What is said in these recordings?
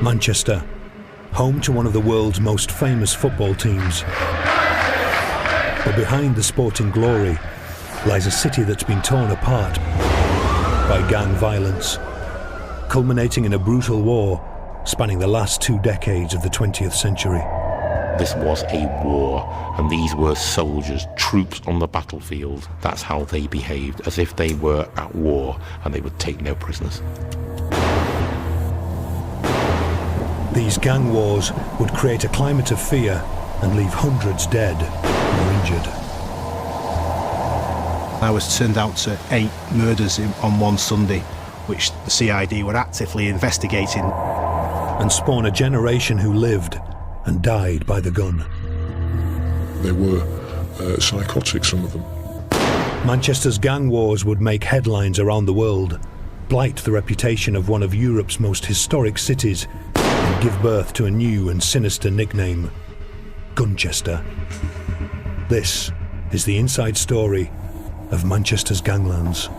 Manchester, home to one of the world's most famous football teams. But behind the sporting glory lies a city that's been torn apart by gang violence, culminating in a brutal war spanning the last 2 decades of the 20th century. This was a war, and these were soldiers, troops on the battlefield. That's how they behaved, as if they were at war and they would take no prisoners. These gang wars would create a climate of fear and leave hundreds dead or injured. I was turned out to 8 murders on one Sunday, which the CID were actively investigating. And spawn a generation who lived and died by the gun. They were psychotic, some of them. Manchester's gang wars would make headlines around the world, blight the reputation of one of Europe's most historic cities, and give birth to a new and sinister nickname, Gunchester. This is the inside story of Manchester's ganglands.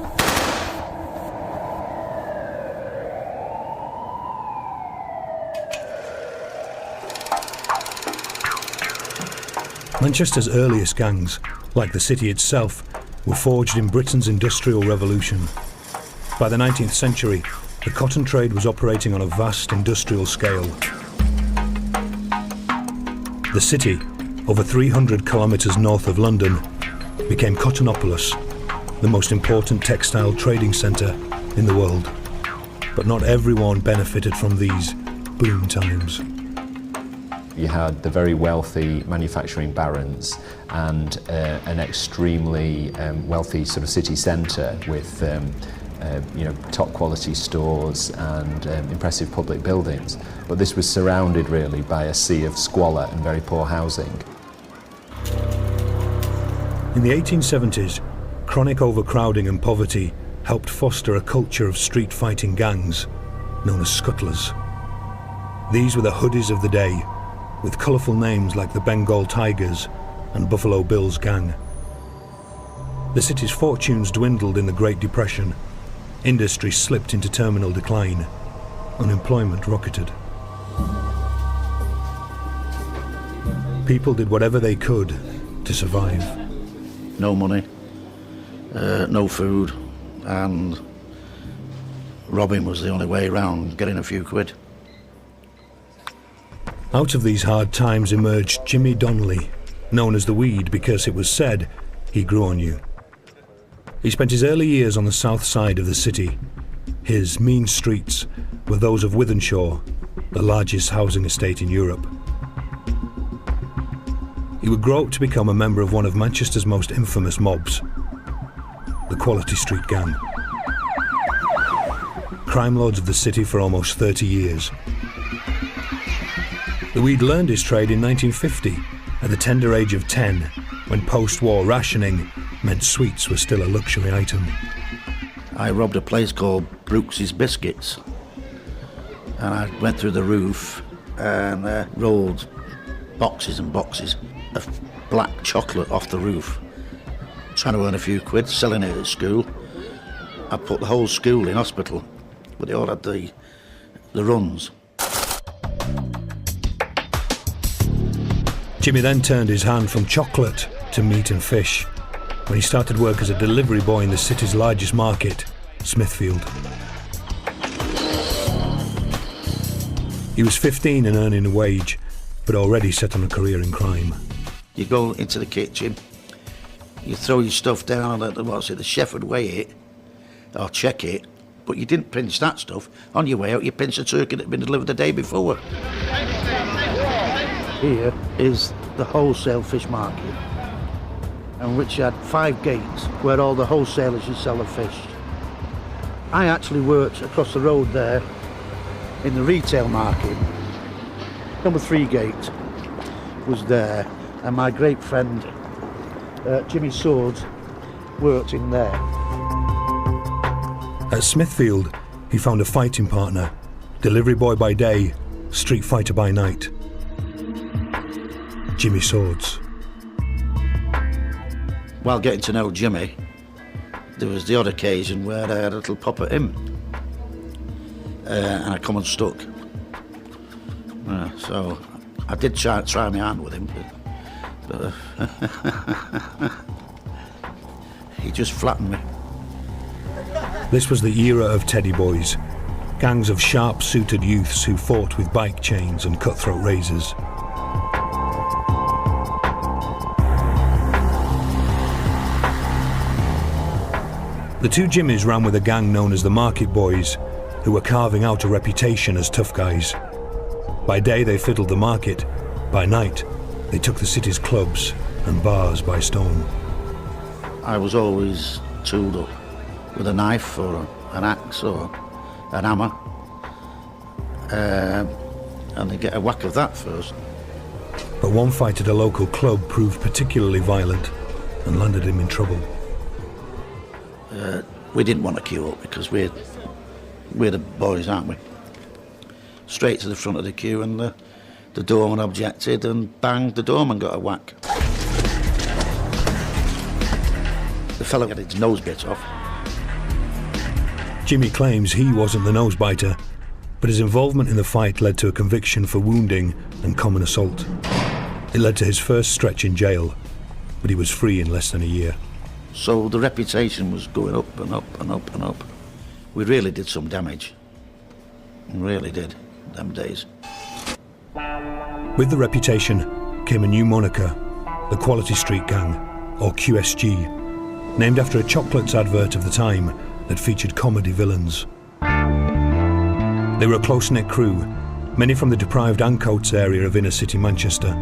Manchester's earliest gangs, like the city itself, were forged in Britain's Industrial Revolution. By the 19th century, the cotton trade was operating on a vast industrial scale. The city, over 300 kilometres north of London, became Cottonopolis, the most important textile trading centre in the world. But not everyone benefited from these boom times. You had the very wealthy manufacturing barons and an extremely wealthy sort of city centre with top quality stores and impressive public buildings. But this was surrounded really by a sea of squalor and very poor housing. In the 1870s, chronic overcrowding and poverty helped foster a culture of street fighting gangs known as scuttlers. These were the hoodies of the day, with colourful names like the Bengal Tigers and Buffalo Bill's gang. The city's fortunes dwindled in the Great Depression, industry slipped into terminal decline, unemployment rocketed. People did whatever they could to survive. No money, no food, and robbing was the only way around getting a few quid. Out of these hard times emerged Jimmy Donnelly, known as the Weed because it was said he grew on you. He spent his early years on the south side of the city. His mean streets were those of Wythenshawe, the largest housing estate in Europe. He would grow up to become a member of one of Manchester's most infamous mobs, the Quality Street Gang. Crime lords of the city for almost 30 years. The Weed learned his trade in 1950, at the tender age of 10, when post-war rationing meant sweets were still a luxury item. I robbed a place called Brooks's Biscuits, and I went through the roof and rolled boxes and boxes of black chocolate off the roof, trying to earn a few quid, selling it at school. I put the whole school in hospital, but they all had the runs. Jimmy then turned his hand from chocolate to meat and fish when he started work as a delivery boy in the city's largest market, Smithfield. He was 15 and earning a wage, but already set on a career in crime. You go into the kitchen, you throw your stuff down, and the chef would weigh it or check it, but you didn't pinch that stuff. On your way out, you pinched a turkey that had been delivered the day before. Here is the wholesale fish market, and which had 5 gates where all the wholesalers would sell the fish. I actually worked across the road there in the retail market. Number 3 gate was there, and my great friend Jimmy Swords worked in there. At Smithfield, he found a fighting partner, delivery boy by day, street fighter by night. Jimmy Swords. While getting to know Jimmy, there was the odd occasion where I had a little pop at him. and I come unstuck. So I did try my hand with him, but he just flattened me. This was the era of teddy boys, gangs of sharp-suited youths who fought with bike chains and cutthroat razors. The two Jimmies ran with a gang known as the Market Boys, who were carving out a reputation as tough guys. By day they fiddled the market, by night they took the city's clubs and bars by storm. I was always tooled up with a knife or an axe or an hammer, and they get a whack of that first. But one fight at a local club proved particularly violent and landed him in trouble. We didn't want to queue up because we're the boys, aren't we? Straight to the front of the queue, and the doorman objected, and bang, the doorman got a whack. The fellow had his nose bit off. Jimmy claims he wasn't the nosebiter, but his involvement in the fight led to a conviction for wounding and common assault. It led to his first stretch in jail, but he was free in less than a year. So the reputation was going up and up and up and up. We really did some damage. We really did, them days. With the reputation came a new moniker, the Quality Street Gang, or QSG, named after a chocolates advert of the time that featured comedy villains. They were a close-knit crew, many from the deprived Ancoats area of inner city Manchester.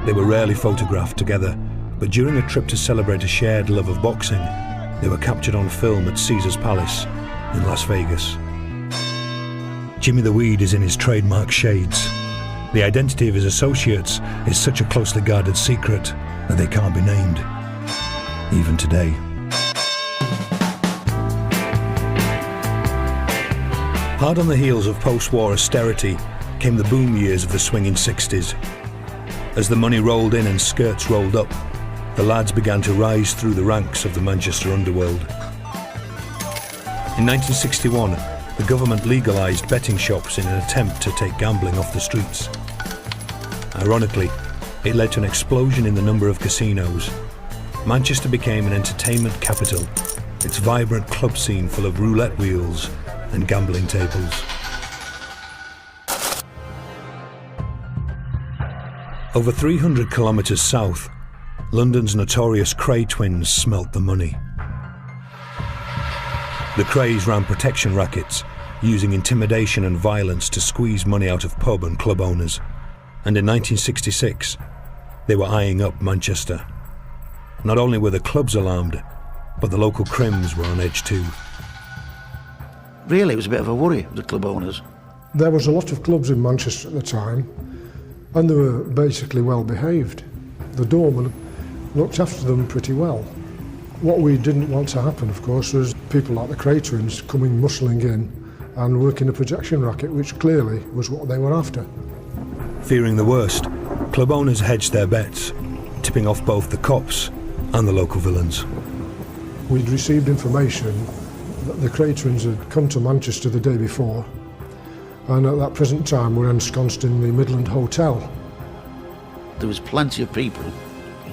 They were rarely photographed together, but during a trip to celebrate a shared love of boxing, they were captured on film at Caesar's Palace in Las Vegas. Jimmy the Weed is in his trademark shades. The identity of his associates is such a closely guarded secret that they can't be named, even today. Hard on the heels of post-war austerity came the boom years of the swinging 60s. As the money rolled in and skirts rolled up, the lads began to rise through the ranks of the Manchester Underworld. In 1961, the government legalised betting shops in an attempt to take gambling off the streets. Ironically, it led to an explosion in the number of casinos. Manchester became an entertainment capital, its vibrant club scene full of roulette wheels and gambling tables. Over 300 kilometres south, London's notorious Cray twins smelt the money. The Crays ran protection rackets, using intimidation and violence to squeeze money out of pub and club owners. And in 1966, they were eyeing up Manchester. Not only were the clubs alarmed, but the local crims were on edge too. Really, it was a bit of a worry, the club owners. There was a lot of clubs in Manchester at the time, and they were basically well behaved. The doorman looked after them pretty well. What we didn't want to happen, of course, was people like the Cray twins coming muscling in and working a projection racket, which clearly was what they were after. Fearing the worst, club owners hedged their bets, tipping off both the cops and the local villains. We'd received information that the Cray twins had come to Manchester the day before, and at that present time were ensconced in the Midland Hotel. There was plenty of people,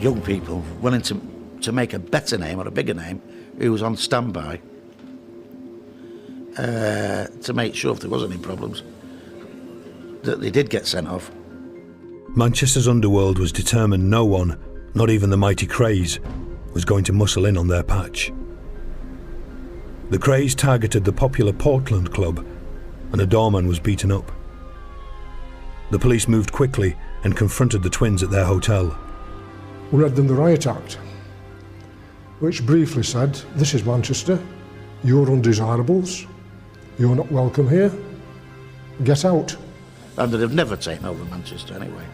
young people, willing to make a better name or a bigger name, who was on standby to make sure if there was any problems that they did get sent off. Manchester's underworld was determined no one, not even the mighty Crays, was going to muscle in on their patch. The Crays targeted the popular Portland Club, and a doorman was beaten up. The police moved quickly and confronted the twins at their hotel. We read them the Riot Act, which briefly said, "This is Manchester, you're undesirables, you're not welcome here, get out." And they'd have never taken over Manchester anyway.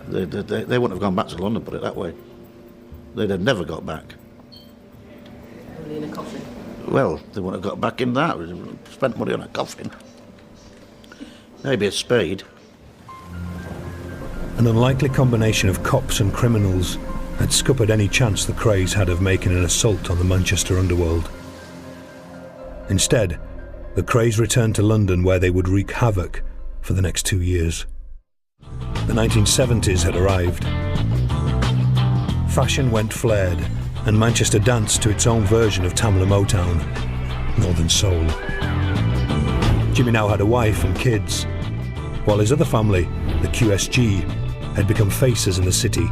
They wouldn't have gone back to London, put it that way. They'd have never got back. Only in a coffin. Well, they wouldn't have got back in that. Spent money on a coffin. Maybe a spade. An unlikely combination of cops and criminals had scuppered any chance the Crays had of making an assault on the Manchester underworld. Instead, the craze returned to London, where they would wreak havoc for the next 2 years. The 1970s had arrived. Fashion went flared, and Manchester danced to its own version of Tamla Motown, Northern Soul. Jimmy now had a wife and kids, while his other family, the QSG, had become faces in the city,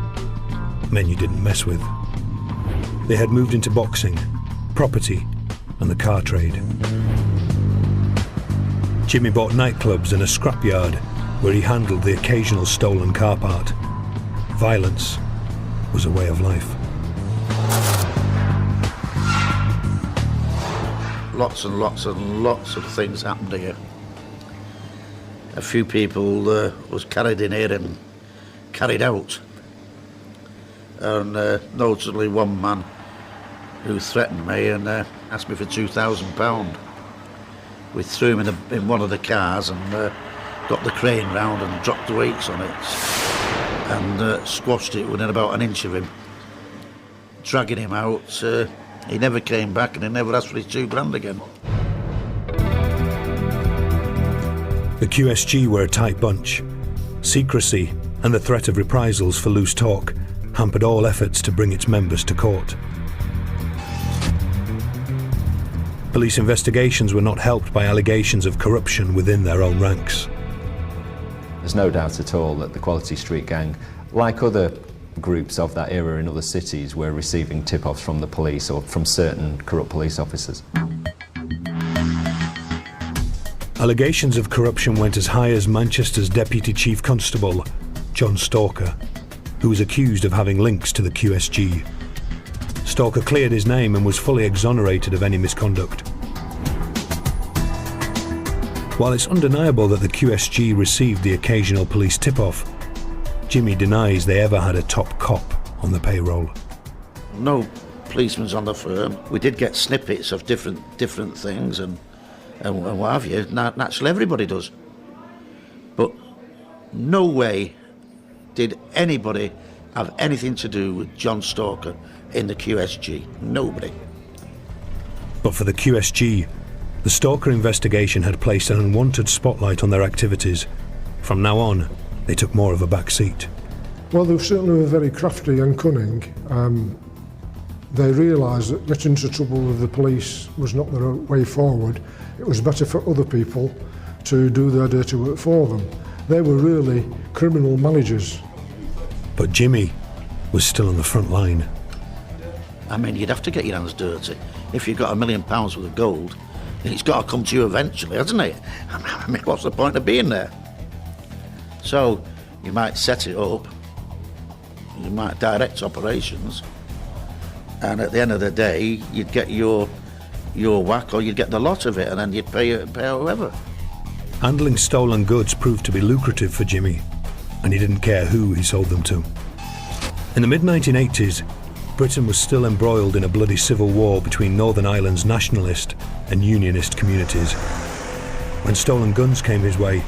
men you didn't mess with. They had moved into boxing, property, and the car trade. Jimmy bought nightclubs and a scrapyard where he handled the occasional stolen car part. Violence was a way of life. Lots and lots and lots of things happened here. A few people was carried in here and carried out. And notably one man who threatened me and asked me for £2,000. We threw him in one of the cars and got the crane round and dropped the weights on it and squashed it within about an inch of him. Dragging him out, he never came back and he never asked for his £2,000 again. The QSG were a tight bunch. Secrecy and the threat of reprisals for loose talk hampered all efforts to bring its members to court. Police investigations were not helped by allegations of corruption within their own ranks. There's no doubt at all that the Quality Street Gang, like other groups of that era in other cities, were receiving tip-offs from the police or from certain corrupt police officers. Allegations of corruption went as high as Manchester's Deputy Chief Constable, John Stalker, who was accused of having links to the QSG. Stalker cleared his name and was fully exonerated of any misconduct. While it's undeniable that the QSG received the occasional police tip-off, Jimmy denies they ever had a top cop on the payroll. No policemen's on the firm. We did get snippets of different things and what have you. Naturally, everybody does. But no way did anybody have anything to do with John Stalker in the QSG. Nobody. But for the QSG, the Stalker investigation had placed an unwanted spotlight on their activities. From now on, they took more of a back seat. Well, they certainly were very crafty and cunning. They realised that getting into trouble with the police was not the way forward. It was better for other people to do their dirty work for them. They were really criminal managers. But Jimmy was still on the front line. I mean, you'd have to get your hands dirty. If you've got £1 million worth of gold, it's got to come to you eventually, hasn't it? I mean, what's the point of being there? So, you might set it up, you might direct operations, and at the end of the day, you'd get your whack or you'd get the lot of it, and then you'd pay whoever. Handling stolen goods proved to be lucrative for Jimmy, and he didn't care who he sold them to. In the mid-1980s, Britain was still embroiled in a bloody civil war between Northern Ireland's nationalist and unionist communities. When stolen guns came his way,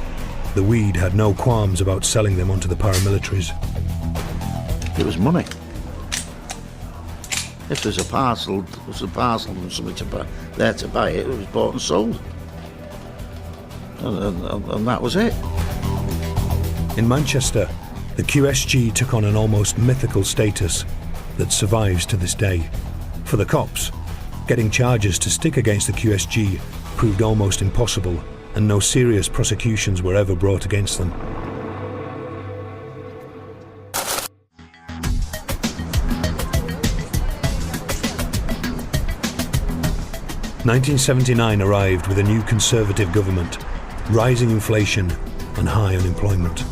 the Weed had no qualms about selling them onto the paramilitaries. It was money. If there's a parcel, and somebody there to buy it, it was bought and sold. And that was it. In Manchester, the QSG took on an almost mythical status that survives to this day. For the cops, getting charges to stick against the QSG proved almost impossible, and no serious prosecutions were ever brought against them. "1979 arrived with a new Conservative government, rising inflation and high unemployment.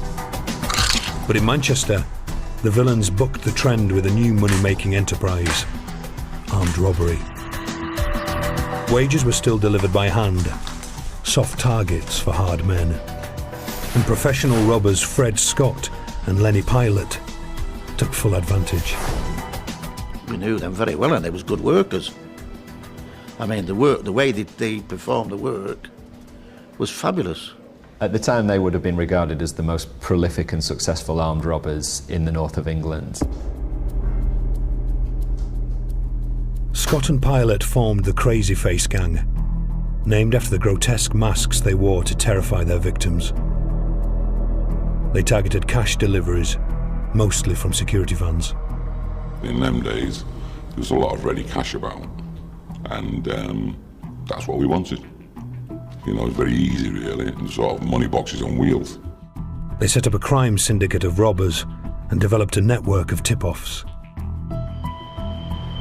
But in Manchester, the villains bucked the trend with a new money-making enterprise: armed robbery. Wages were still delivered by hand, soft targets for hard men. And professional robbers Fred Scott and Lenny Pilot took full advantage. We knew them very well, and they was good workers. I mean, the way they performed the work was fabulous. At the time, they would have been regarded as the most prolific and successful armed robbers in the north of England. Scott and Pilot formed the Crazy Face Gang. named after the grotesque masks they wore to terrify their victims. They targeted cash deliveries, mostly from security vans. In them days, there was a lot of ready cash about, and that's what we wanted. You know, it's very easy, really, sort of money boxes on wheels. They set up a crime syndicate of robbers and developed a network of tip-offs.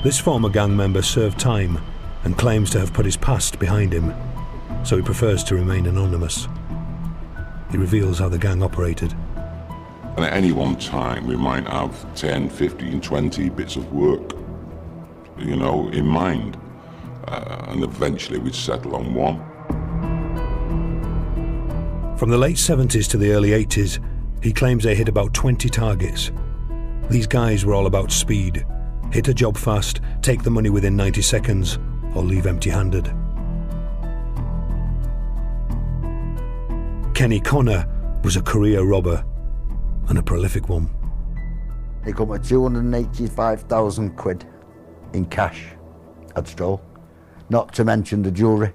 This former gang member served time and claims to have put his past behind him, so he prefers to remain anonymous. He reveals how the gang operated. And at any one time, we might have 10, 15, 20 bits of work, you know, in mind. And eventually we'd settle on one. From the late 70s to the early 80s, he claims they hit about 20 targets. These guys were all about speed. Hit a job fast, take the money within 90 seconds, or leave empty-handed. Kenny Connor was a career robber, and a prolific one. He got me 285,000 quid in cash I'd stole, not to mention the jewellery,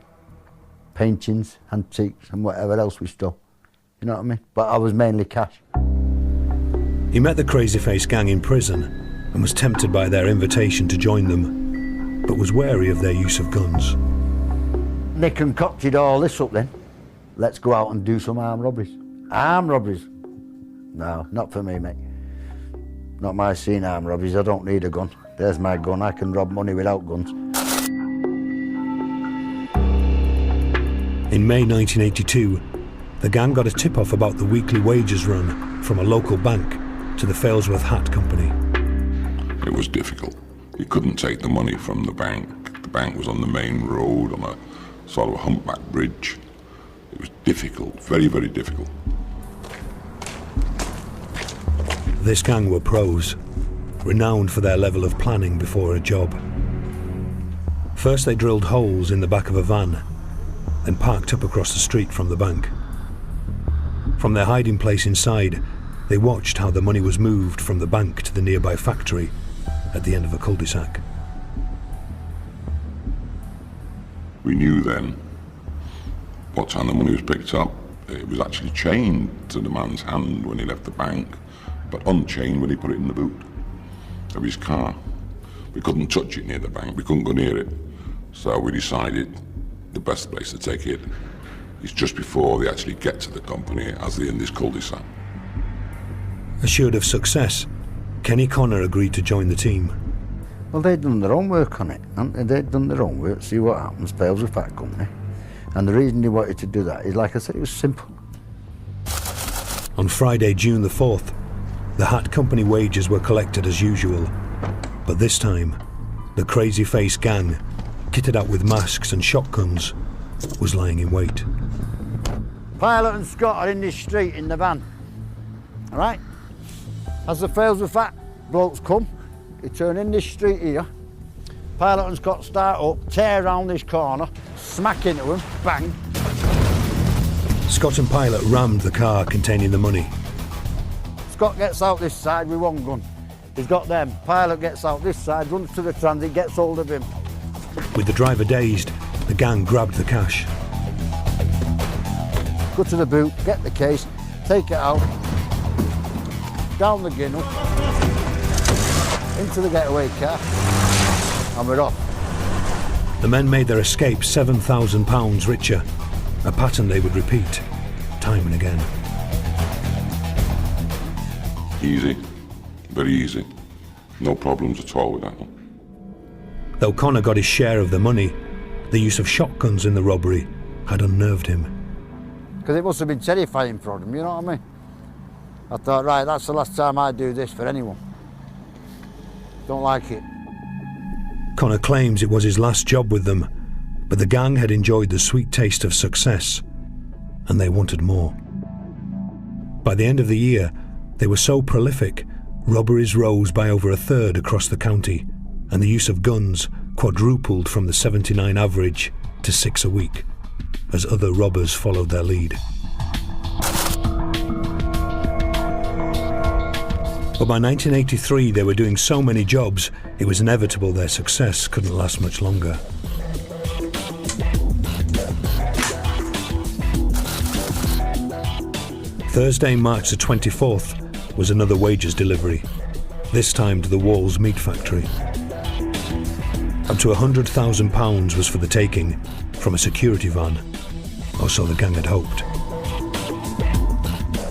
paintings, antiques and whatever else we stole. You know what I mean? But I was mainly cash. He met the Crazy Face gang in prison and was tempted by their invitation to join them, but was wary of their use of guns. They concocted all this up then. Let's go out and do some armed robberies. Armed robberies? No, not for me, mate. Not my scene, armed robberies. I don't need a gun. There's my gun. I can rob money without guns. In May 1982, the gang got a tip-off about the weekly wages run from a local bank to the Failsworth Hat Company. It was difficult. You couldn't take the money from the bank. The bank was on the main road, on a sort of a humpback bridge. It was difficult, very, very difficult. This gang were pros, renowned for their level of planning before a job. First they drilled holes in the back of a van, then parked up across the street from the bank. From their hiding place inside, they watched how the money was moved from the bank to the nearby factory at the end of a cul-de-sac. We knew then what time the money was picked up. It was actually chained to the man's hand when he left the bank, but unchained when he put it in the boot of his car. We couldn't touch it near the bank, we couldn't go near it. So we decided the best place to take it is just before they actually get to the company, as they're in this cul-de-sac. Assured of success, Kenny Connor agreed to join the team. Well, they'd done their own work on it, hadn't they? They'd done their own work, see what happens, Failsworth Hat Company. And the reason they wanted to do that is, like I said, it was simple. On Friday, June the 4th, the Hat Company wages were collected as usual. But this time, the Crazy Face gang, kitted out with masks and shotguns, was lying in wait. Pilot and Scott are in this street in the van, all right? As the Failsworth Hat blokes come, they turn in this street here. Pilot and Scott start up, tear around this corner, smack into them, bang. Scott and Pilot rammed the car containing the money. Scott gets out this side with one gun. He's got them. Pilot gets out this side, runs to the transit, gets hold of him. With the driver dazed, the gang grabbed the cash. Go to the boot, get the case, take it out, down the ginnel, into the getaway car, and we're off. The men made their escape £7,000 richer, a pattern they would repeat time and again. Easy, very easy. No problems at all with that one. Though Connor got his share of the money, the use of shotguns in the robbery had unnerved him. Because it must have been terrifying for him, you know what I mean? I thought, right, that's the last time I do this for anyone. Don't like it. Connor claims it was his last job with them, but the gang had enjoyed the sweet taste of success, and they wanted more. By the end of the year, they were so prolific, robberies rose by over a third across the county, and the use of guns quadrupled from the 79 average to 6 a week, as other robbers followed their lead. But by 1983, they were doing so many jobs, it was inevitable their success couldn't last much longer. Thursday, March the 24th, was another wages delivery, this time to the Walls meat factory. Up to £100,000 was for the taking from a security van, or so the gang had hoped.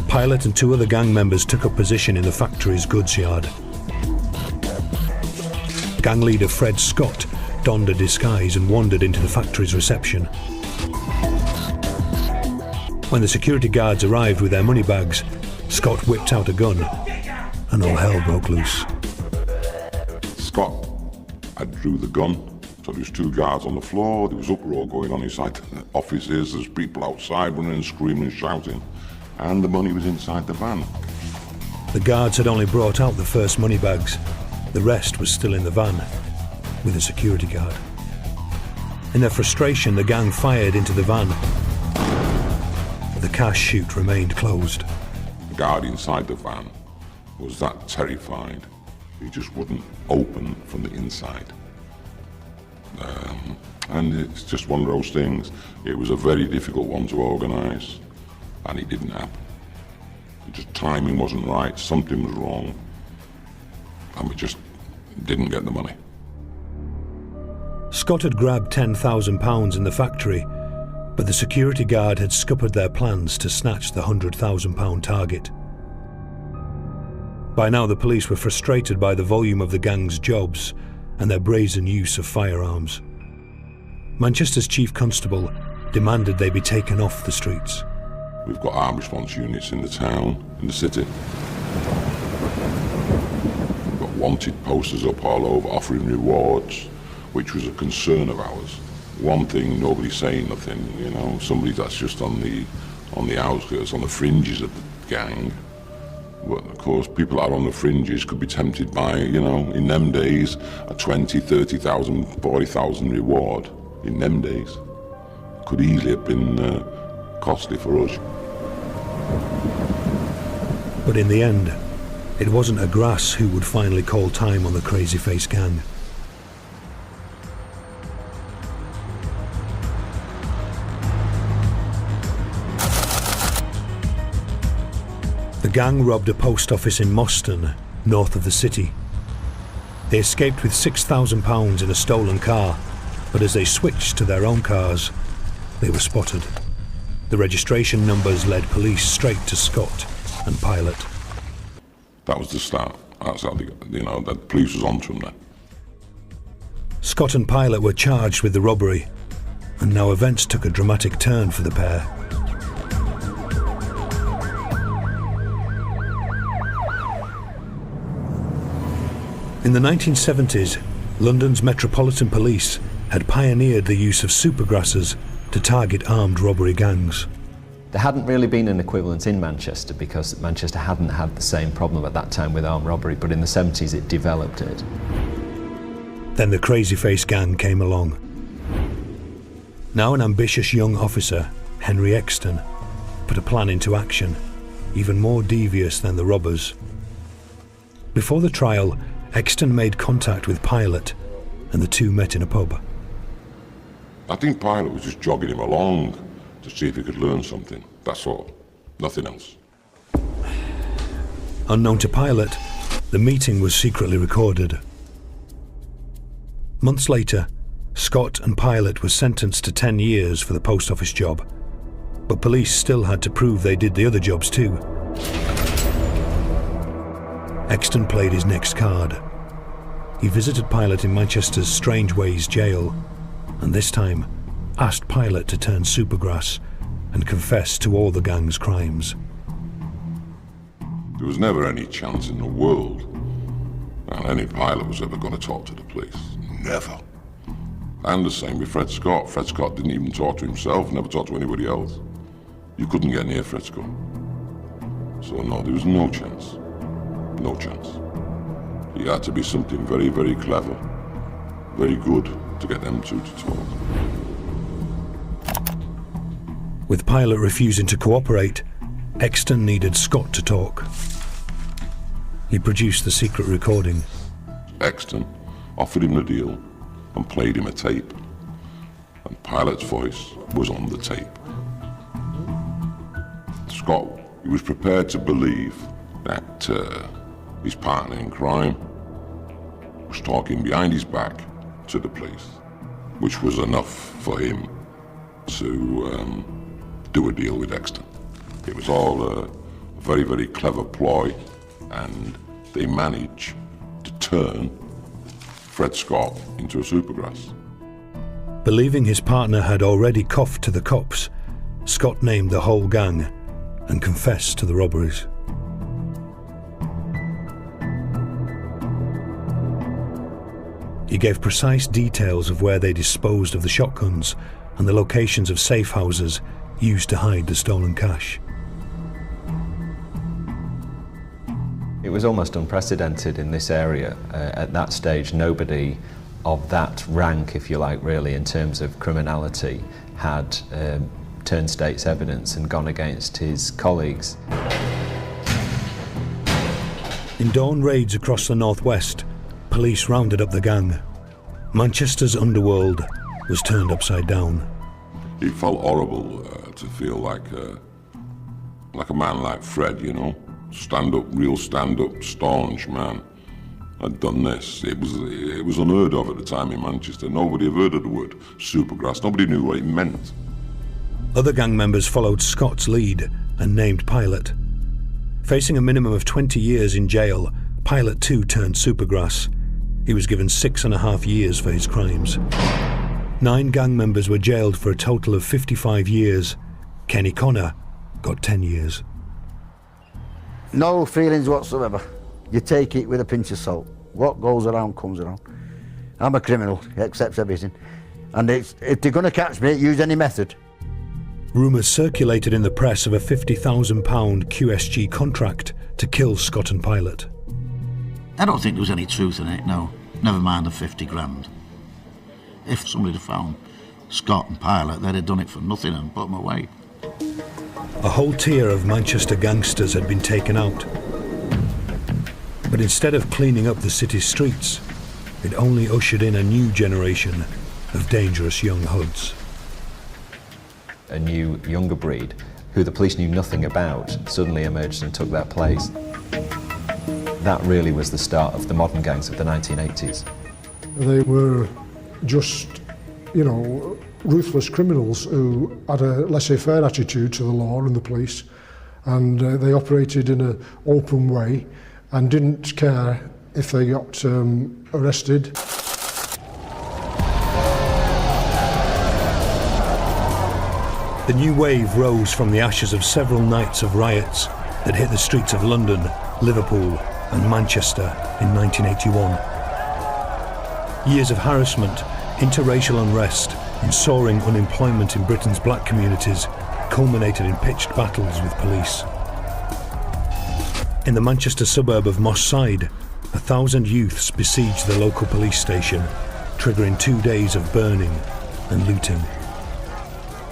Pilot and 2 other gang members took up position in the factory's goods yard. Gang leader Fred Scott donned a disguise and wandered into the factory's reception. When the security guards arrived with their money bags, Scott whipped out a gun and all hell broke loose. Scott had drew the gun, so there was 2 guards on the floor, there was uproar going on inside the offices, there's people outside running and screaming and shouting, and the money was inside the van. The guards had only brought out the first money bags. The rest was still in the van, with a security guard. In their frustration, the gang fired into the van, but the cash chute remained closed. The guard inside the van was that terrified, he just wouldn't open from the inside. And it's just one of those things. It was a very difficult one to organise, and it didn't happen. Just timing wasn't right, something was wrong, and we just didn't get the money. Scott had grabbed £10,000 in the factory, but the security guard had scuppered their plans to snatch the £100,000 target. By now the police were frustrated by the volume of the gang's jobs and their brazen use of firearms. Manchester's chief constable demanded they be taken off the streets. We've got armed response units in the town, in the city. We've got wanted posters up all over offering rewards, which was a concern of ours. One thing, nobody's saying nothing, you know, somebody that's just on the outskirts, on the fringes of the gang. But of course, people that are on the fringes could be tempted by, you know, in them days, a 20, 30,000, 40,000 reward. In them days, could easily have been costly for us. But in the end, it wasn't a grass who would finally call time on the Crazy Face gang. The gang robbed a post office in Moston, north of the city. They escaped with £6,000 in a stolen car, but as they switched to their own cars, they were spotted. The registration numbers led police straight to Scott and Pilot. That was the start. That's how the police was onto them then. Scott and Pilot were charged with the robbery, and now events took a dramatic turn for the pair. In the 1970s, London's Metropolitan Police had pioneered the use of supergrassers to target armed robbery gangs. There hadn't really been an equivalent in Manchester because Manchester hadn't had the same problem at that time with armed robbery, but in the 70s it developed it. Then the Crazy Face gang came along. Now an ambitious young officer, Henry Exton, put a plan into action, even more devious than the robbers. Before the trial, Exton made contact with Pilot, and the 2 met in a pub. I think Pilot was just jogging him along to see if he could learn something. That's all. Nothing else. Unknown to Pilot, the meeting was secretly recorded. Months later, Scott and Pilot were sentenced to 10 years for the post office job, but police still had to prove they did the other jobs too. Exton played his next card. He visited Pilot in Manchester's Strangeways jail, and this time asked Pilot to turn supergrass and confess to all the gang's crimes. There was never any chance in the world that any pilot was ever going to talk to the police. Never. And the same with Fred Scott. Fred Scott didn't even talk to himself, never talked to anybody else. You couldn't get near Fred Scott. So no, there was no chance. No chance. He had to be something very, very clever, very good to get them two to talk. With Pilot refusing to cooperate, Exton needed Scott to talk. He produced the secret recording. Exton offered him the deal and played him a tape. And Pilot's voice was on the tape. Scott He was prepared to believe that his partner in crime was talking behind his back to the police, which was enough for him to do a deal with Dexter. It was all a very, very clever ploy, and they managed to turn Fred Scott into a supergrass. Believing his partner had already coughed to the cops, Scott named the whole gang and confessed to the robberies. He gave precise details of where they disposed of the shotguns and the locations of safe houses used to hide the stolen cash. It was almost unprecedented in this area. At that stage, nobody of that rank, if you like, really, in terms of criminality, had turned state's evidence and gone against his colleagues. In dawn raids across the northwest, police rounded up the gang. Manchester's underworld was turned upside down. It felt horrible to feel like a man like Fred, you know, real stand-up, staunch man, had done this. It was unheard of at the time in Manchester. Nobody had heard of the word supergrass. Nobody knew what it meant. Other gang members followed Scott's lead and named Pilot. Facing a minimum of 20 years in jail, Pilot too turned supergrass. He was given 6.5 years for his crimes. 9 gang members were jailed for a total of 55 years. Kenny Connor got 10 years. No feelings whatsoever. You take it with a pinch of salt. What goes around comes around. I'm a criminal, he accepts everything. And if they're going to catch me, use any method. Rumours circulated in the press of a £50,000 QSG contract to kill Scott and Pilot. I don't think there was any truth in it, no. Never mind the 50 grand. If somebody had found Scott and Pilot, they'd have done it for nothing and put them away. A whole tier of Manchester gangsters had been taken out. But instead of cleaning up the city's streets, it only ushered in a new generation of dangerous young hoods. A new, younger breed, who the police knew nothing about, suddenly emerged and took their place. That really was the start of the modern gangs of the 1980s. They were just, you know, ruthless criminals who had a laissez-faire attitude to the law and the police, and they operated in an open way and didn't care if they got arrested. The new wave rose from the ashes of several nights of riots that hit the streets of London, Liverpool and Manchester in 1981. Years of harassment, interracial unrest and soaring unemployment in Britain's black communities culminated in pitched battles with police. In the Manchester suburb of Moss Side, 1,000 youths besieged the local police station, triggering 2 days of burning and looting.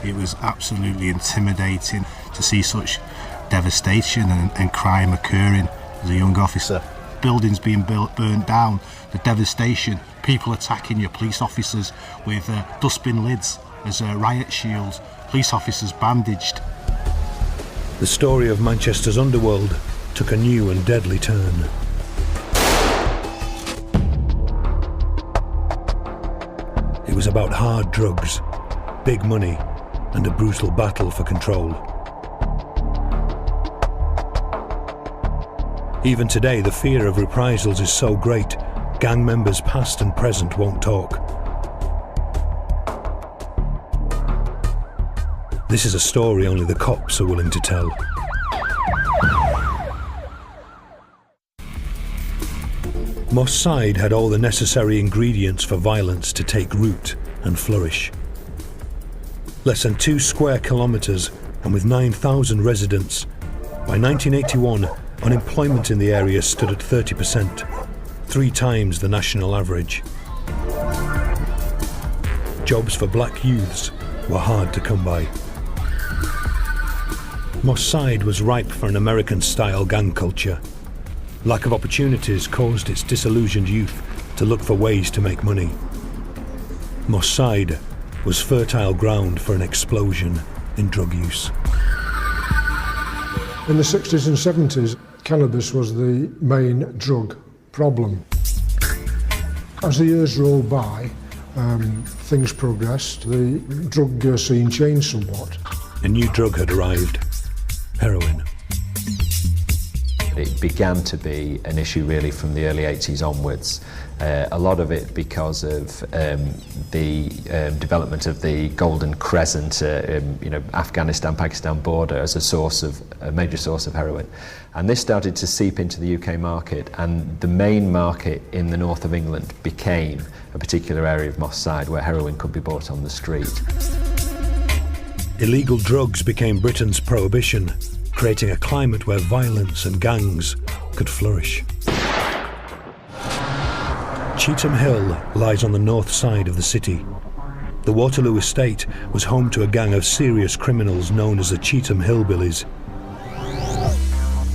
It was absolutely intimidating to see such devastation and crime occurring as a young officer. Buildings being burnt down, the devastation, people attacking your police officers with dustbin lids as riot shields, police officers bandaged. The story of Manchester's underworld took a new and deadly turn. It was about hard drugs, big money, and a brutal battle for control. Even today, the fear of reprisals is so great, gang members past and present won't talk. This is a story only the cops are willing to tell. Moss Side had all the necessary ingredients for violence to take root and flourish. Less than 2 square kilometres and with 9,000 residents, by 1981, unemployment in the area stood at 30%, 3 times the national average. Jobs for black youths were hard to come by. Moss Side was ripe for an American-style gang culture. Lack of opportunities caused its disillusioned youth to look for ways to make money. Moss Side was fertile ground for an explosion in drug use. In the 60s and 70s, cannabis was the main drug problem. As the years rolled by, things progressed. The drug scene changed somewhat. A new drug had arrived: heroin. It began to be an issue really from the early 80s onwards. A lot of it because of the development of the Golden Crescent, Afghanistan-Pakistan border as a major source of heroin. And this started to seep into the UK market, and the main market in the north of England became a particular area of Moss Side where heroin could be bought on the street. Illegal drugs became Britain's prohibition, creating a climate where violence and gangs could flourish. Cheetham Hill lies on the north side of the city. The Waterloo estate was home to a gang of serious criminals known as the Cheetham Hillbillies.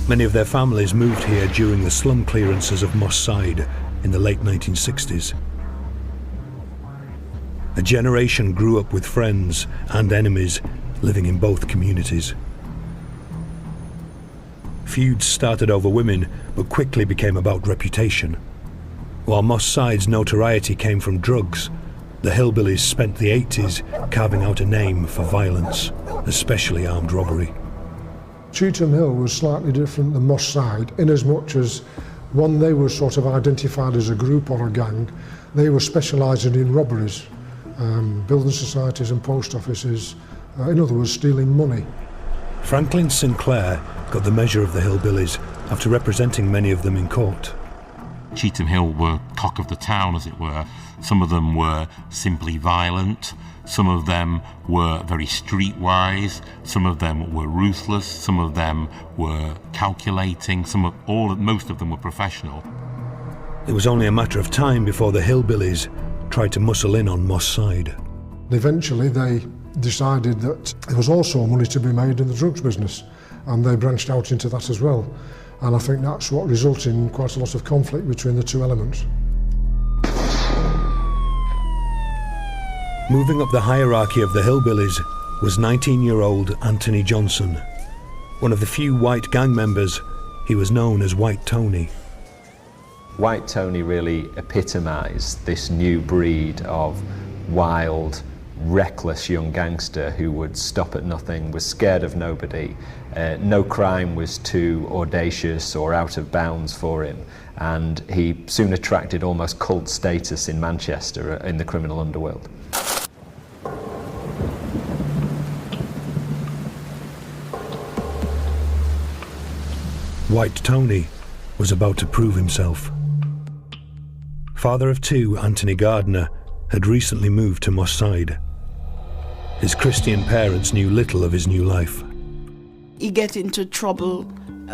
Many of their families moved here during the slum clearances of Moss Side in the late 1960s. A generation grew up with friends and enemies living in both communities. Feuds started over women, but quickly became about reputation. While Moss Side's notoriety came from drugs, the Hillbillies spent the 80s carving out a name for violence, especially armed robbery. Cheetham Hill was slightly different than Moss Side, in as much as, one, they were sort of identified as a group or a gang. They were specialising in robberies, building societies and post offices, in other words, stealing money. Franklin Sinclair got the measure of the Hillbillies after representing many of them in court. Cheetham Hill were cock of the town, as it were. Some of them were simply violent, some of them were very streetwise, some of them were ruthless, some of them were calculating, most of them were professional. It was only a matter of time before the Hillbillies tried to muscle in on Moss Side. Eventually they decided that there was also money to be made in the drugs business, and they branched out into that as well. And I think that's what resulted in quite a lot of conflict between the two elements. Moving up the hierarchy of the Hillbillies was 19-year-old Anthony Johnson. One of the few white gang members, he was known as White Tony. White Tony really epitomised this new breed of wild, reckless young gangster who would stop at nothing, was scared of nobody. No crime was too audacious or out of bounds for him, and he soon attracted almost cult status in Manchester in the criminal underworld. White Tony was about to prove himself. Father of two, Anthony Gardner, had recently moved to Moss Side. His Christian parents knew little of his new life. He get into trouble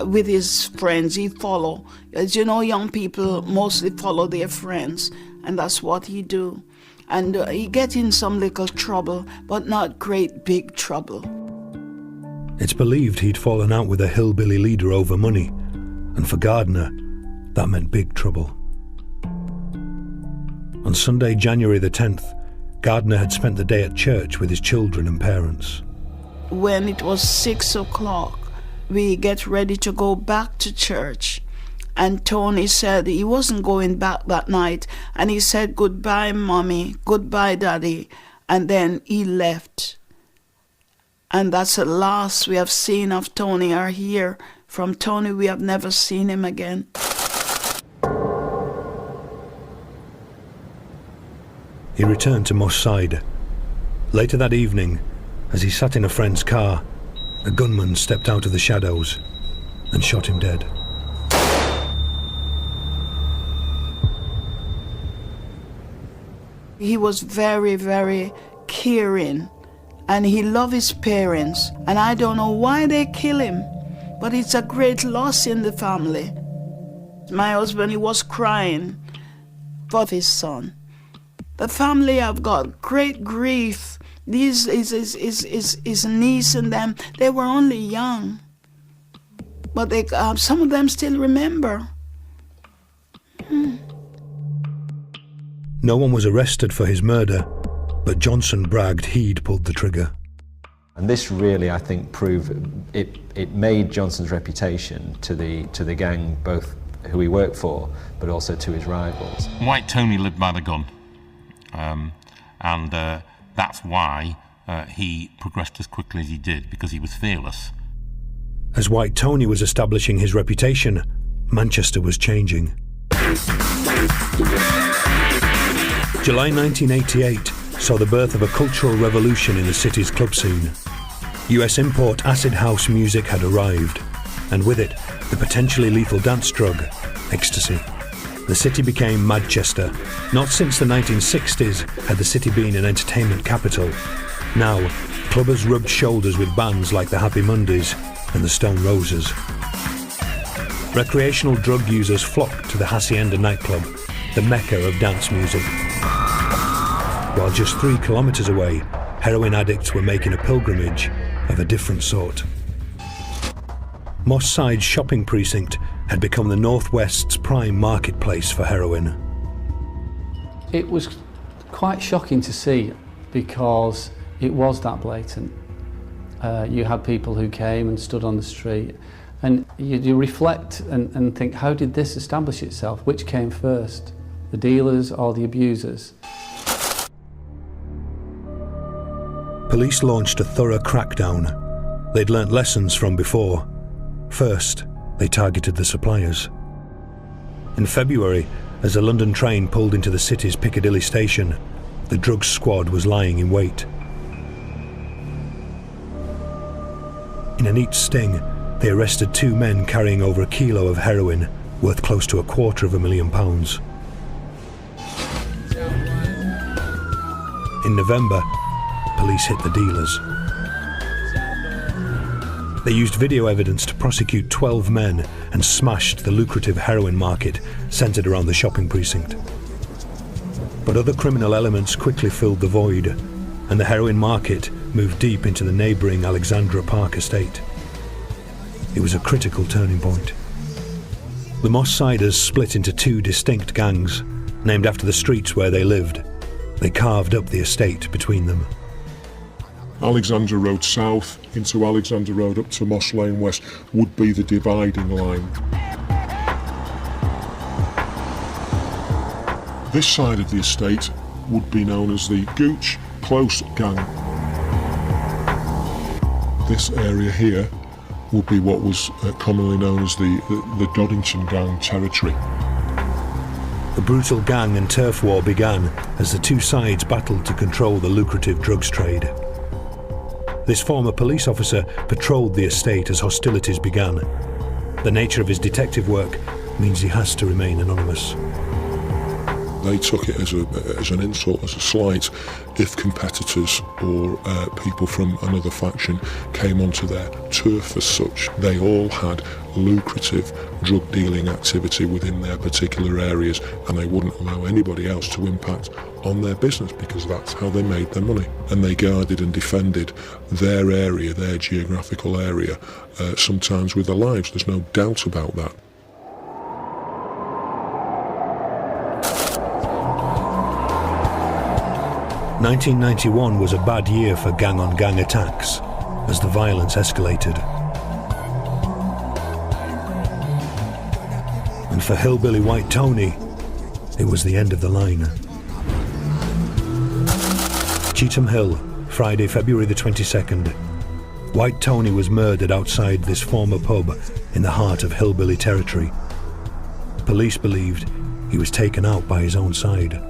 with his friends. He follow. As you know, young people mostly follow their friends, and that's what he do. And he get in some little trouble, but not great big trouble. It's believed he'd fallen out with a hillbilly leader over money, and for Gardner, that meant big trouble. On Sunday, January the 10th, Gardner had spent the day at church with his children and parents. When it was 6 o'clock, we get ready to go back to church. And Tony said he wasn't going back that night. And he said, "Goodbye, Mommy, goodbye, Daddy." And then he left. And that's the last we have seen of Tony or hear from Tony. We have never seen him again. He returned to Moss Side. Later that evening, as he sat in a friend's car, a gunman stepped out of the shadows and shot him dead. He was very, very caring, and he loved his parents. And I don't know why they kill him, but it's a great loss in the family. My husband, he was crying for his son. The family have got great grief. His niece and them, they were only young. But they, some of them still remember. No one was arrested for his murder, but Johnson bragged he'd pulled the trigger. And this really, I think, it made Johnson's reputation to the gang, both who he worked for, but also to his rivals. White Tony lived by the gun, and that's why he progressed as quickly as he did, because he was fearless. As White Tony was establishing his reputation, Manchester was changing. July 1988 saw the birth of a cultural revolution in the city's club scene. US import acid house music had arrived, and with it, the potentially lethal dance drug, ecstasy. The city became Manchester. Not since the 1960s had the city been an entertainment capital. Now, clubbers rubbed shoulders with bands like the Happy Mondays and the Stone Roses. Recreational drug users flocked to the Hacienda nightclub, the mecca of dance music. While just 3 kilometres away, heroin addicts were making a pilgrimage of a different sort. Moss Side's shopping precinct had become the Northwest's prime marketplace for heroin. It was quite shocking to see, because it was that blatant. You had people who came and stood on the street, and you reflect and think, how did this establish itself? Which came first, the dealers or the abusers? Police launched a thorough crackdown. They'd learnt lessons from before. First, they targeted the suppliers. In February, as a London train pulled into the city's Piccadilly station, the drugs squad was lying in wait. In a neat sting, they arrested 2 men carrying over 1 kilo of heroin, worth close to £250,000. In November, police hit the dealers. They used video evidence to prosecute 12 men and smashed the lucrative heroin market centred around the shopping precinct. But other criminal elements quickly filled the void, and the heroin market moved deep into the neighbouring Alexandra Park estate. It was a critical turning point. The Moss Siders split into 2 distinct gangs, named after the streets where they lived. They carved up the estate between them. Alexandra Road South into Alexandra Road up to Moss Lane West would be the dividing line. This side of the estate would be known as the Gooch Close Gang. This area here would be what was commonly known as the Doddington Gang territory. The brutal gang and turf war began as the 2 sides battled to control the lucrative drugs trade. This former police officer patrolled the estate as hostilities began. The nature of his detective work means he has to remain anonymous. They took it as an insult, as a slight, if competitors or people from another faction came onto their turf as such. They all had lucrative drug dealing activity within their particular areas, and they wouldn't allow anybody else to impact on their business, because that's how they made their money. And they guarded and defended their area, their geographical area, sometimes with their lives. There's no doubt about that. "1991 was a bad year for gang-on-gang attacks, as the violence escalated. And for hillbilly White Tony, it was the end of the line. Cheetham Hill, Friday, February the 22nd. White Tony was murdered outside this former pub in the heart of hillbilly territory. Police believed he was taken out by his own side.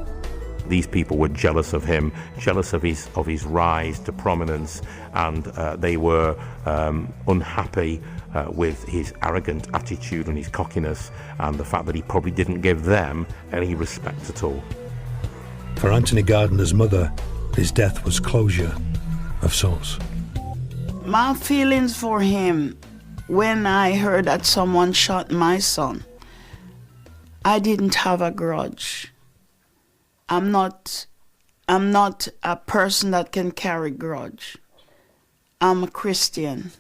These people were jealous of him, jealous of his rise to prominence, and they were unhappy with his arrogant attitude and his cockiness, and the fact that he probably didn't give them any respect at all. For Anthony Gardner's mother, his death was closure of sorts. My feelings for him, when I heard that someone shot my son, I didn't have a grudge. I'm not a person that can carry grudge. I'm a Christian.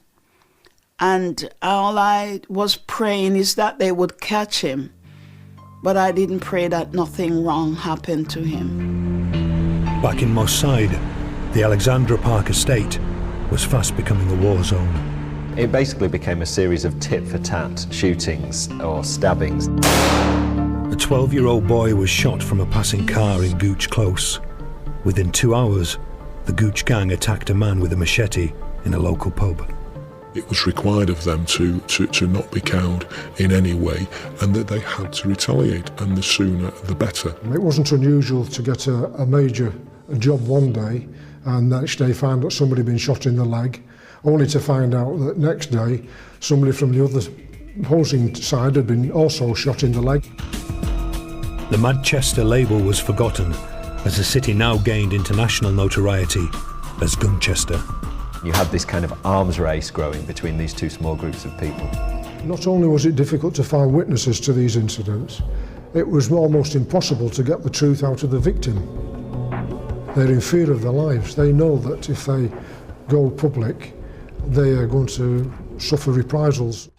And all I was praying is that they would catch him. But I didn't pray that nothing wrong happened to him. Back in Moss Side, the Alexandra Park estate, was fast becoming a war zone. It basically became a series of tit-for-tat shootings or stabbings. A 12-year-old boy was shot from a passing car in Gooch Close. Within 2 hours, the Gooch gang attacked a man with a machete in a local pub. It was required of them to not be cowed in any way, and that they had to retaliate, and the sooner the better. It wasn't unusual to get a major job one day and next day find out somebody had been shot in the leg, only to find out that next day somebody from the other opposing side had been also shot in the leg. The Manchester label was forgotten as the city now gained international notoriety as Gunchester. You had this kind of arms race growing between these two small groups of people. Not only was it difficult to find witnesses to these incidents, it was almost impossible to get the truth out of the victim. They're in fear of their lives. They know that if they go public, they are going to suffer reprisals.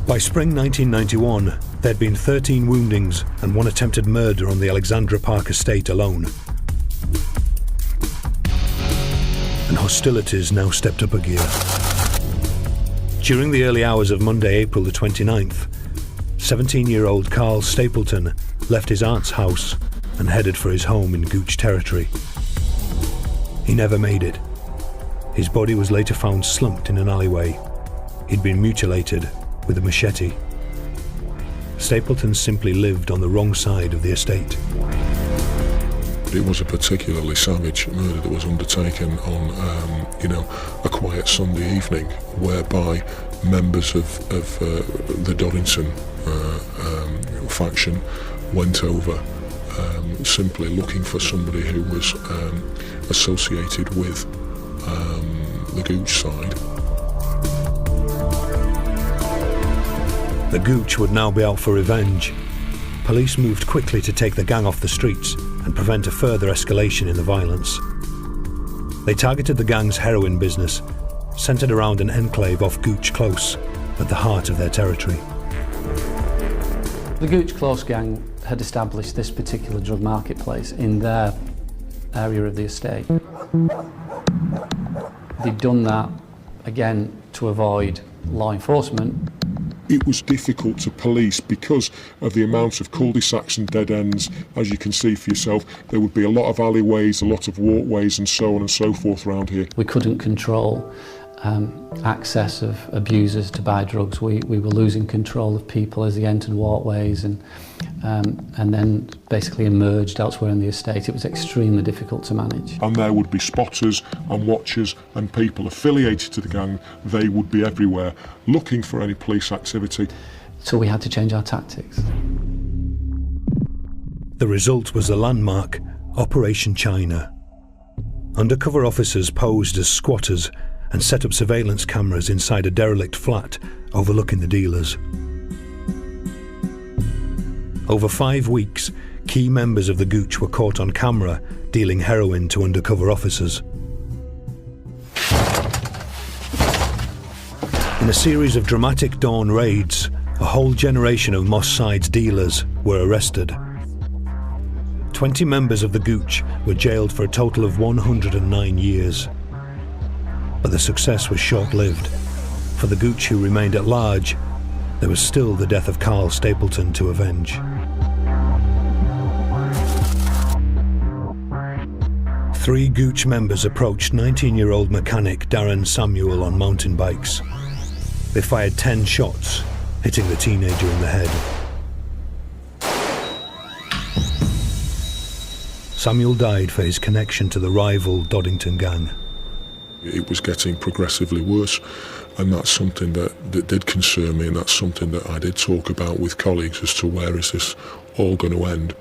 By spring 1991, there'd been 13 woundings and 1 attempted murder on the Alexandra Park estate alone. And hostilities now stepped up a gear. During the early hours of Monday, April the 29th, 17-year-old Carl Stapleton left his aunt's house and headed for his home in Gooch territory. He never made it. His body was later found slumped in an alleyway. He'd been mutilated with a machete. Stapleton simply lived on the wrong side of the estate. It was a particularly savage murder that was undertaken on, a quiet Sunday evening, whereby members of the Doddington faction went over simply looking for somebody who was associated with the Gooch side. The Gooch would now be out for revenge. Police moved quickly to take the gang off the streets and prevent a further escalation in the violence. They targeted the gang's heroin business, centred around an enclave off Gooch Close, at the heart of their territory. The Gooch Close gang had established this particular drug marketplace in their area of the estate. They'd done that, again, to avoid law enforcement. It was difficult to police because of the amount of cul-de-sacs and dead ends. As you can see for yourself, there would be a lot of alleyways, a lot of walkways and so on and so forth around here. We couldn't control access of abusers to buy drugs. We were losing control of people as they entered walkways and then basically emerged elsewhere in the estate. It was extremely difficult to manage. And there would be spotters and watchers and people affiliated to the gang. They would be everywhere looking for any police activity. So we had to change our tactics. The result was the landmark Operation China. Undercover officers posed as squatters and set up surveillance cameras inside a derelict flat overlooking the dealers. Over 5 weeks, key members of the Gooch were caught on camera dealing heroin to undercover officers. In a series of dramatic dawn raids, a whole generation of Moss Side's dealers were arrested. 20 members of the Gooch were jailed for a total of 109 years. But the success was short-lived. For the Gooch who remained at large, there was still the death of Carl Stapleton to avenge. Three Gooch members approached 19-year-old mechanic Darren Samuel on mountain bikes. They fired 10 shots, hitting the teenager in the head. Samuel died for his connection to the rival Doddington gang. It was getting progressively worse, and that's something that did concern me, and that's something that I did talk about with colleagues as to where is this all going to end.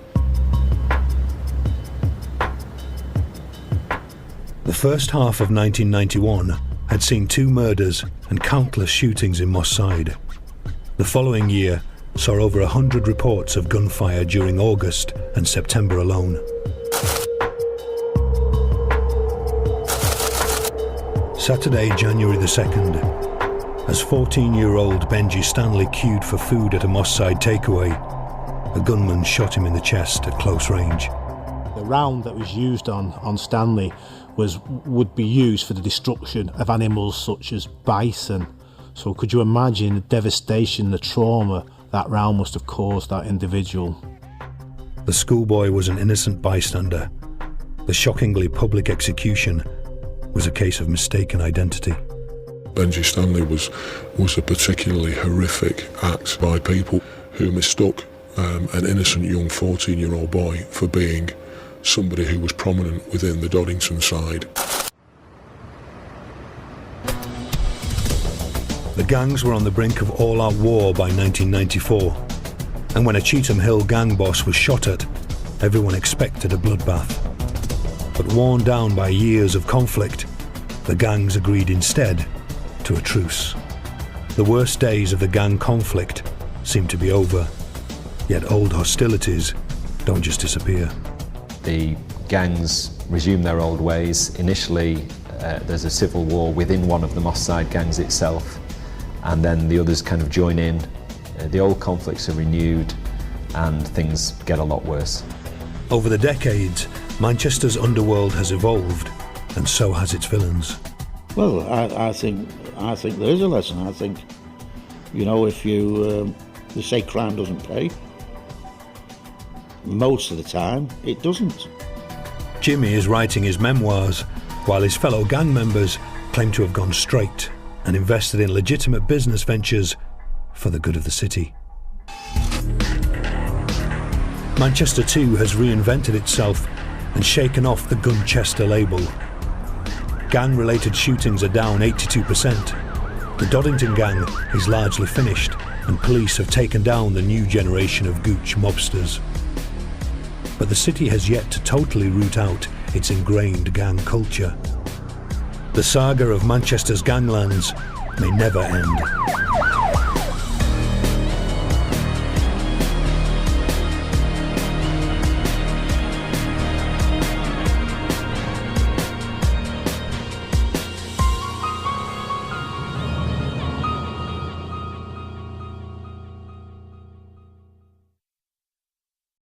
The first half of 1991 had seen 2 murders and countless shootings in Moss Side. The following year saw over 100 reports of gunfire during August and September alone. Saturday, January the 2nd, as 14-year-old Benji Stanley queued for food at a Moss Side takeaway, a gunman shot him in the chest at close range. The round that was used on Stanley would be used for the destruction of animals such as bison. So could you imagine the devastation, the trauma that round must have caused that individual? The schoolboy was an innocent bystander. The shockingly public execution was a case of mistaken identity. Benji Stanley was a particularly horrific act by people who mistook an innocent young 14-year-old boy for being somebody who was prominent within the Doddington side. The gangs were on the brink of all-out war by 1994, and when a Cheetham Hill gang boss was shot at, everyone expected a bloodbath. But worn down by years of conflict, the gangs agreed instead to a truce. The worst days of the gang conflict seem to be over, yet old hostilities don't just disappear. The gangs resume their old ways. Initially, there's a civil war within one of the Moss Side gangs itself, and then the others kind of join in. The old conflicts are renewed, and things get a lot worse. Over the decades, Manchester's underworld has evolved, and so has its villains. Well, I think there is a lesson. I think, you know, if they say crime doesn't pay, most of the time it doesn't. Jimmy is writing his memoirs, while his fellow gang members claim to have gone straight and invested in legitimate business ventures for the good of the city. Manchester too has reinvented itself and shaken off the Gunchester label. Gang-related shootings are down 82%. The Doddington gang is largely finished, and police have taken down the new generation of Gooch mobsters. But the city has yet to totally root out its ingrained gang culture. The saga of Manchester's ganglands may never end.